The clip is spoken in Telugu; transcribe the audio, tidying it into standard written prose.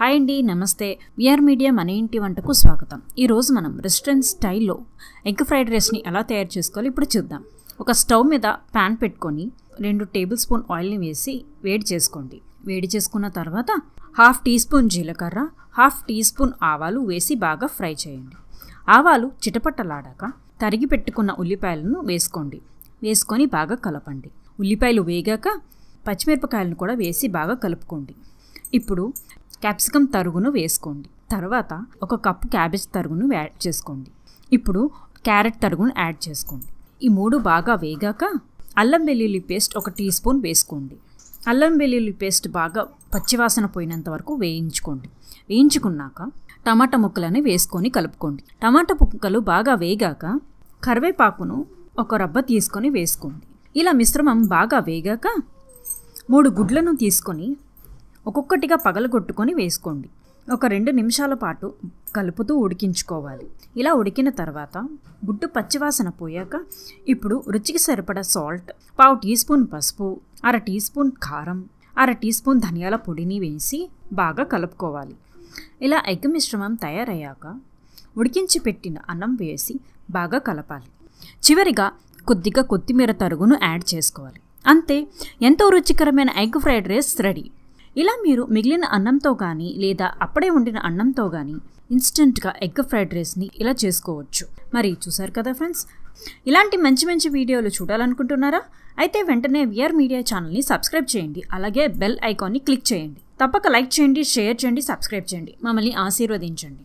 హాయ్ అండి, నమస్తే. విఆర్ మీడియా మన ఇంటి వంటకు స్వాగతం. ఈరోజు మనం రెస్టారెంట్ స్టైల్లో ఎగ్ ఫ్రైడ్ రైస్ని ఎలా తయారు చేసుకోవాలో ఇప్పుడు చూద్దాం. ఒక స్టవ్ మీద ప్యాన్ పెట్టుకొని 2 టేబుల్ స్పూన్ ఆయిల్ని వేసి వేడి చేసుకోండి. వేడి చేసుకున్న తర్వాత 1/2 టీ స్పూన్ జీలకర్ర, 1/2 టీ స్పూన్ ఆవాలు వేసి బాగా ఫ్రై చేయండి. ఆవాలు చిటపట్టలాడాక తరిగి పెట్టుకున్న ఉల్లిపాయలను వేసుకోండి. వేసుకొని బాగా కలపండి. ఉల్లిపాయలు వేగాక పచ్చిమిరపకాయలను కూడా వేసి బాగా కలుపుకోండి. ఇప్పుడు క్యాప్సికమ్ తరుగును వేసుకోండి. తర్వాత 1 కప్పు క్యాబేజ్ తరుగును యాడ్ చేసుకోండి. ఇప్పుడు క్యారెట్ తరుగును యాడ్ చేసుకోండి. ఈ 3 బాగా వేగాక అల్లం వెల్లుల్లి పేస్ట్ 1 టీ స్పూన్ వేసుకోండి. అల్లం వెల్లుల్లి పేస్ట్ బాగా పచ్చివాసన పోయినంత వరకు వేయించుకోండి. వేయించుకున్నాక టమాటా ముక్కలని వేసుకొని కలుపుకోండి. టమాటా ముక్కలు బాగా వేగాక కరివేపాకును 1 రబ్బ తీసుకొని వేసుకోండి. ఇలా మిశ్రమం బాగా వేగాక 3 గుడ్లను తీసుకొని ఒక్కొక్కటిగా పగలగొట్టుకొని వేసుకోండి. 2 నిమిషాల పాటు కలుపుతూ ఉడికించుకోవాలి. ఇలా ఉడికిన తర్వాత గుడ్డు పచ్చివాసన పోయాక ఇప్పుడు రుచికి సరిపడా సాల్ట్, 1/2 టీ స్పూన్ పసుపు, 1/2 టీ స్పూన్ కారం, 1/2 టీ స్పూన్ ధనియాల పొడిని వేసి బాగా కలుపుకోవాలి. ఇలా ఎగ్ మిశ్రమం తయారయ్యాక ఉడికించి పెట్టిన అన్నం వేసి బాగా కలపాలి. చివరిగా కొద్దిగా కొత్తిమీర తరుగును యాడ్ చేసుకోవాలి. అంతే, ఎంతో రుచికరమైన ఎగ్ ఫ్రైడ్ రైస్ రెడీ. ఇలా మీరు మిగిలిన అన్నంతో కానీ లేదా అప్పుడే వండిన అన్నంతో కానీ ఇన్స్టెంట్గా ఎగ్ ఫ్రైడ్ రైస్ని ఇలా చేసుకోవచ్చు. మరి చూసారు కదా ఫ్రెండ్స్, ఇలాంటి మంచి మంచి వీడియోలు చూడాలనుకుంటున్నారా? అయితే వెంటనే విఆర్ మీడియా ఛానల్ని సబ్స్క్రైబ్ చేయండి. అలాగే బెల్ ఐకాన్ని క్లిక్ చేయండి. తప్పక లైక్ చేయండి, షేర్ చేయండి, సబ్స్క్రైబ్ చేయండి. మమ్మల్ని ఆశీర్వదించండి.